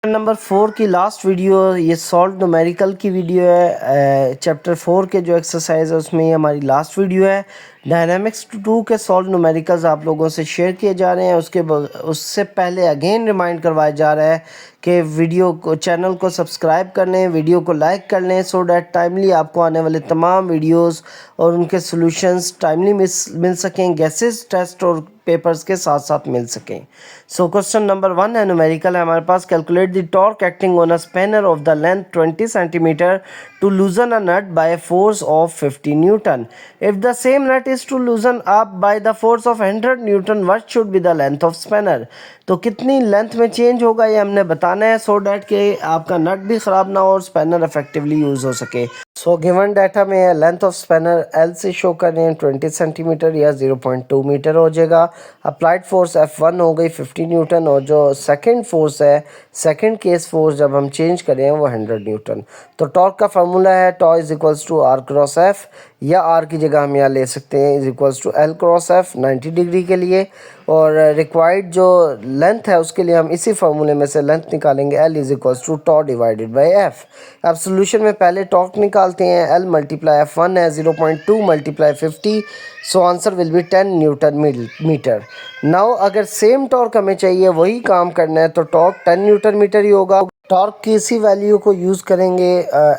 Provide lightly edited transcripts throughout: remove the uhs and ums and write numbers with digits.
Number 4 की last video ये solve numerical की वीडियो है। चैप्टर 4 के जो एक्सरसाइज है उसमें ये हमारी लास्ट वीडियो है। डायनामिक्स 2 के सॉल्व न्यूमेरिकल्स आप लोगों से शेयर किए जा रहे हैं। उससे पहले अगेन रिमाइंड करवाया जा रहा है कि वीडियो को चैनल को सब्सक्राइब कर लें, वीडियो को लाइक कर लें, सो डैट टाइमली आपको आने वाले तमाम वीडियोस और उनके सॉल्यूशंस टाइमली मिल सकें, गैसेस टेस्ट और पेपर्स के साथ साथ मिल सकें। सो क्वेश्चन नंबर 1 है, न्यूमेरिकल है हमारे पास। Calculate the torque acting on a spanner of the length 20 centimetre to loosen a nut by force of 50 newton. If the same nut is to loosen up by the force of 100 newton, what should be the length of spanner. तो कितनी length में change होगा ये हमने बताना है, so that कि आपका नट भी ख़राब ना हो और स्पैनर इफेक्टिवली यूज़ हो सके। सो गिवन डाटा में लेंथ ऑफ स्पैनर एल से शो कर रहे हैं 20 सेंटीमीटर या 0.2 मीटर हो जाएगा। अप्लाइड फोर्स F1 हो गई 50 न्यूटन और जो सेकंड फोर्स है, सेकंड केस फोर्स जब हम चेंज करें वो 100 न्यूटन। तो टॉर्क का फार्मूला है tau is equals to R cross F, या आर की जगह हम यहाँ ले सकते हैं is equals to L cross F 90 degree के लिए। और रिक्वायर्ड जो लेंथ है उसके लिए हम इसी फार्मूले में से लेंथ निकालेंगे, L is equals to tau divided by F. अब सोल्यूशन में पहले टॉर्क निकालते हैं, एल मल्टीप्लाई F1 है 0.2 multiply 50, so answer will be 10 newton metre. Now अगर सेम टॉर्क हमें चाहिए, वही काम करना है, तो टॉर्क 10 न्यूटन मीटर ही होगा। टॉर्क की इसी वैल्यू को यूज़ करेंगे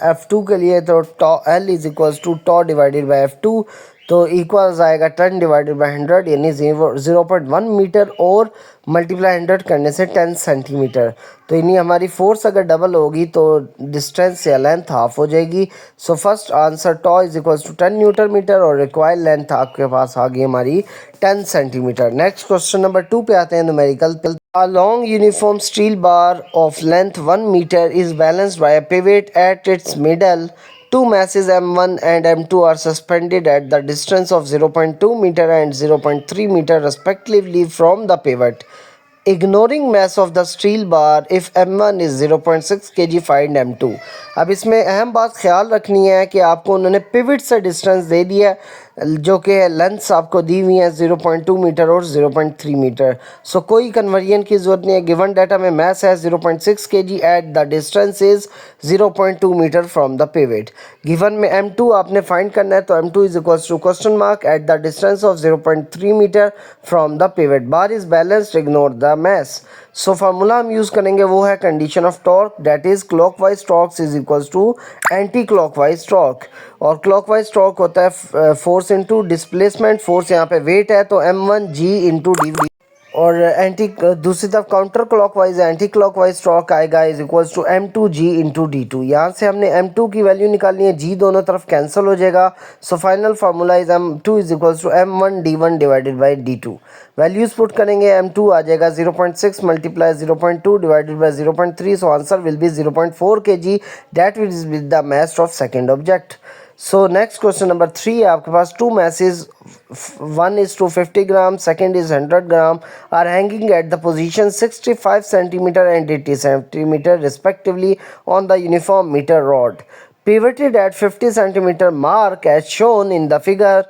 F2 के लिए, तो L is equals to tau divided by F2, तो इक्वल्स आएगा 10 डिवाइडेड बाई 100 यानी 0.1 मीटर और मल्टीप्लाई 100 करने से 10 सेंटीमीटर। तो यानी हमारी फोर्स अगर डबल होगी तो डिस्टेंस या लेंथ हाफ हो जाएगी। So first answer tau is equals to 10 newton metre और रिक्वायर्ड लेंथ आपके पास आ गई हमारी 10 सेंटीमीटर। नेक्स्ट क्वेश्चन नंबर 2 पे आते हैं, numerical. A long uniform steel bar of length 1 meter is balanced by a pivot at its middle. Two masses M1 and M2 are suspended at the distance of 0.2 meter and 0.3 meter respectively from the pivot. Ignoring mass of the steel bar, if M1 is 0.6 kg, find M2. अब इसमें अहम बात ख्याल रखनी है कि आपको उन्होंने पिवट से डिस्टेंस दे दिया जो कि लेंथ्स आपको दी हुई हैं 0.2 मीटर और 0.3 मीटर। सो कोई कन्वर्जन की ज़रूरत नहीं है। गिवन डाटा में मैस है 0.6 kg at the distance is 0.2 metre from the pivot. Given में M2 आपने फाइंड करना है, तो M2 is equals to question mark at the distance of 0.3 metre from the pivot. Bar is balanced, ignore the mass. So formula हम use करेंगे वो है condition of torque, that is clockwise torque is equals to anti clockwise torque. और clockwise torque होता है force into displacement. Force यहाँ पे wait है तो M1 G इंटू डी, और दूसरी तरफ counter clockwise anti clockwise torque आएगा is equals to M2G into D2। यहाँ से हमने M2 की वैल्यू निकालनी है, G दोनों तरफ कैंसिल हो जाएगा। So final formula is M2 is equals to M1 D1 divided by D2। Values put करेंगे, M2 आ जाएगा 0.6 multiply 0.2 divided by 0.3, so answer will be 0.4 kg, that is with the mass of second object. So next question number 3 है आपके पास। Two masses, one is to 50 gram, second is 100 gram, are hanging at the position 65 centimeter and 80 centimeter respectively on the uniform meter rod. Pivoted at 50 centimeter mark as shown in the figure,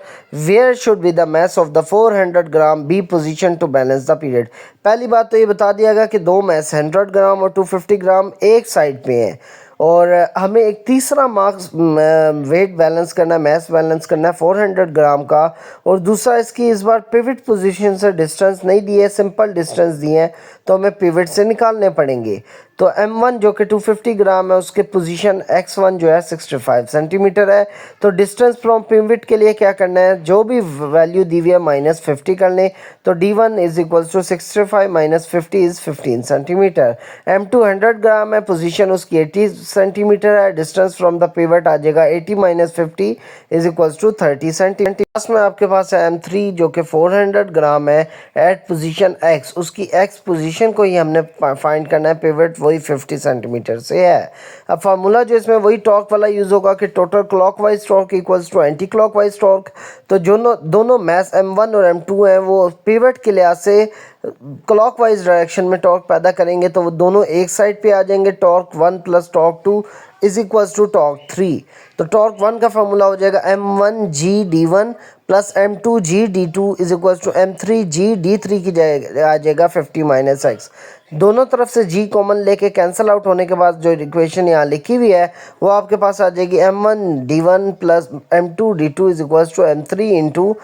where should be the mass of the 400 gram be positioned to balance the period? पहली बात तो ये बता दिया गया कि दो mess 100 ग्राम और 250 ग्राम एक साइड पे हैं, और हमें एक तीसरा मार्क्स वेट बैलेंस करना है, मैस बैलेंस करना है 400 ग्राम का, और दूसरा इसकी इस बार पिवट पोजीशन से डिस्टेंस नहीं दिए, सिंपल डिस्टेंस दिए हैं, तो हमें पिवट से निकालने पड़ेंगे। तो M1 जो कि 250 ग्राम है उसके पोजीशन X1 जो है 65 सेंटीमीटर है। तो डिस्टेंस फ्रॉम पिवट के लिए क्या करना है, जो भी वैल्यू दी हुई है -50 कर लें, तो D1 is equals to 65 minus 50 is 15 centimetre. M2 100 gram है, पोजीशन उसकी 80 सेंटीमीटर है, डिस्टेंस फ्रॉम द पिवट आ जाएगा 80 minus 50 is equals to 30 centimetre. Last में आपके पास है M3 जो कि 400 ग्राम है एट पोजीशन X, उसकी X पोजीशन को ही हमने फाइंड करना है, पिवट वही 50 सेंटीमीटर से है। अब फार्मूला जो इसमें वही टॉर्क वाला यूज़ होगा कि total clockwise torque equals to anti clockwise torque. तो जो दोनों मैस M1 और M2 हैं वो पिवट के लिहाज से क्लॉकवाइज डायरेक्शन में टॉर्क पैदा करेंगे, तो वो दोनों एक साइड पे आ जाएंगे। Torque 1 plus torque 2 is equals to torque 3। तो टॉर्क 1 का फार्मूला हो जाएगा M1G D1 plus M2G D2 is equals to M3G D3 की आ जाएगा 50 माइनस एक्स। दोनों तरफ से g कॉमन लेके कैंसिल आउट होने के बाद जो इक्वेशन यहाँ लिखी हुई है वो आपके पास आ जाएगी m1d1 plus m2d2 is equals to m3 into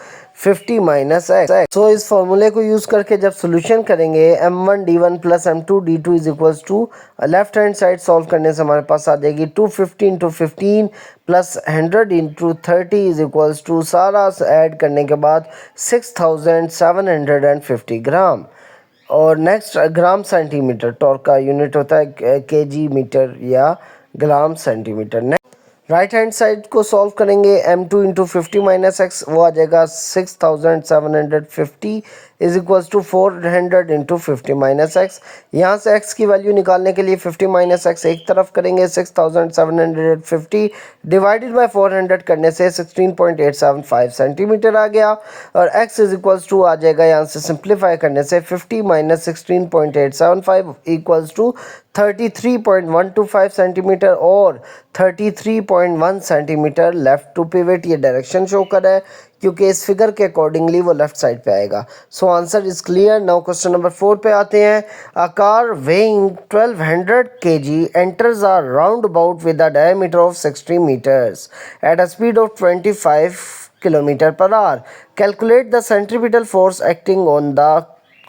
50 minus x. So इस फॉर्मूले को यूज़ करके जब सोल्यूशन करेंगे m1d1 plus m2d2 is equals to left hand side solve करने से हमारे पास आ जाएगी 250 into 15 plus 100 into 30 is equals to सारा ऐड करने के बाद 6750 ग्राम। और नेक्स्ट ग्राम सेंटीमीटर, टॉर्क का यूनिट होता है केजी मीटर या gram centimetre. Right hand side को सॉल्व करेंगे m2 two into 50 minus x, वो आ जाएगा 6750 is equals to 400 into 50 minus X. यहाँ से x की वैल्यू निकालने के लिए 50 माइनस एक्स एक तरफ करेंगे, 6750 डिवाइडेड बाय 400 करने से 16.875 सेंटीमीटर आ गया। और x इज इक्वल्स टू आ जाएगा यहाँ से सिंप्लीफाई करने से 50 माइनस 16.875 इक्वल्स टू 33.125 सेंटीमीटर और 33.1 सेंटीमीटर लेफ्ट टू पिवट। ये डायरेक्शन शो कर रहा है क्योंकि इस फिगर के अकॉर्डिंगली वो लेफ्ट साइड पे आएगा। So answer is clear. Now question number 4 पे आते हैं। A car weighing 1200 kg enters a roundabout with a diameter of 60 metres at a speed of 25 kilometre per hour. Calculate the centripetal force acting on the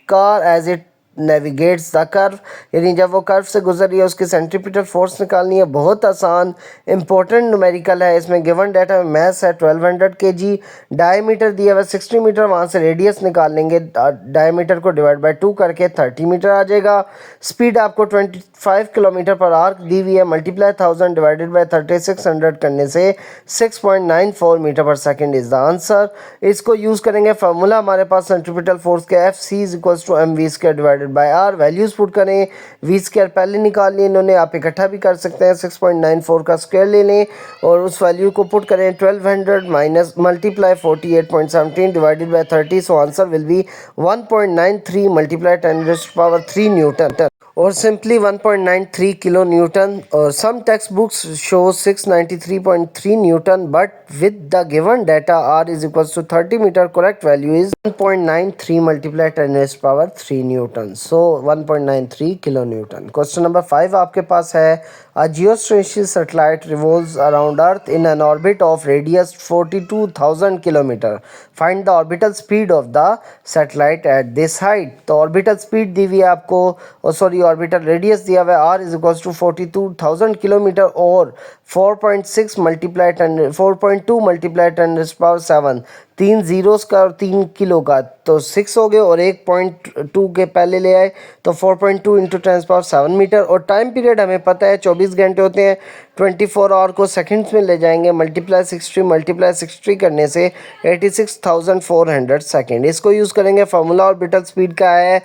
car as it navigates the curve. यानी जब वो curve से गुजर रही है उसकी centripetal force निकालनी है। बहुत आसान इंपॉर्टेंट न्यूमेरिकल है। इसमें गिवन डाटा में मैथ है 1200 kg, डायमीटर दिया हुआ 60 मीटर, वहाँ से रेडियस निकाल लेंगे, डायमीटर को डिवाइड बाय 2 करके 30 मीटर आ जाएगा। स्पीड आपको 25 किलोमीटर पर आवर दी हुई है, मल्टीप्लाई 1000 डिवाइडेड बाय 3600 करने से 6.94 metre per second is the answer. इसको यूज़ करेंगे फार्मूला हमारे पास सेंट्रीपिटल फोर्स के FC is equals to mv² divided by R. Values put करें, v² पहले निकाल लिए इन्होंने, आप इकट्ठा भी कर सकते हैं, 6.94 का स्क्वायर ले लें और उस वैल्यू को पुट करें 1200 minus multiply 48.17 divided by 30। So answer will be 1.93 multiply 10⁻³ newton और सिंपली 1.93 किलो न्यूटन। और some text books show 693.3 newton but with the given data r is equals to 30 metre, correct value is 1.93 multiply 10⁻³ newton, so 1.93 kilo newton. Question number 5 आपके पास है। A geostationary satellite revolves around earth in an orbit of radius 42,000 kilometre. Find the orbital speed of the satellite at this height. तो orbital speed दी हुई है आपको, और sorry orbital radius दिया हुआ है r is equals to 42,000 kilometre और 4.2 multiply 10⁻7, 3 zeros का और 3 किलो का, तो 6 हो गए और 1.2 के पहले ले आए तो 4.2 इंटू 10⁻7 मीटर। और टाइम पीरियड हमें पता है 24 घंटे होते हैं, 24 आवर को सेकंड्स में ले जाएंगे, मल्टीप्लाई 60 करने से 86,400 सेकेंड। इसको यूज़ करेंगे, फार्मूला ऑर्बिटल स्पीड का है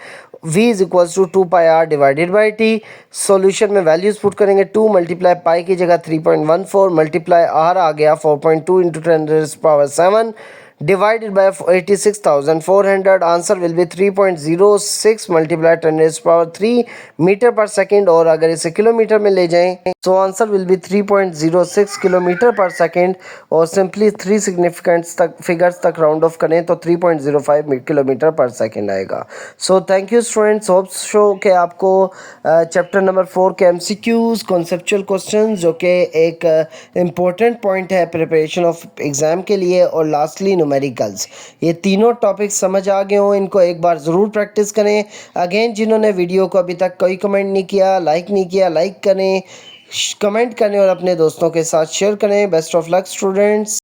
v is equals to 2πr divided by T. Solution में वैल्यूज पुट करेंगे, 2 मल्टीप्लाई पाई की जगह 3.14 मल्टीप्लाई r आ गया 4.2 into 10⁻7 divided by 86,400। Answer will be 3.06 multiply 10⁻³ metre per second. और अगर इसे किलोमीटर में ले जाएं तो answer will be 3.06 kilometre per second. और सिंपली 3 सिग्निफिकेंट्स तक फिगर्स तक राउंड ऑफ करें तो 3.05 किलोमीटर पर सेकेंड आएगा। So thank you students, hope show कि आपको चैप्टर नंबर 4 के MCQs कॉन्सेप्चुअल क्वेश्चन जो कि एक इम्पोर्टेंट पॉइंट है प्रिपरेशन ऑफ एग्ज़ाम के लिए, और लास्टली न्यूमेरिकल्स, ये तीनों टॉपिक्स समझ आ गए हों। इनको एक बार ज़रूर प्रैक्टिस करें। अगेन जिन्होंने वीडियो को अभी तक कोई कमेंट नहीं किया, लाइक नहीं किया, लाइक करें, कमेंट करें और अपने दोस्तों के साथ शेयर करें। Best of luck students.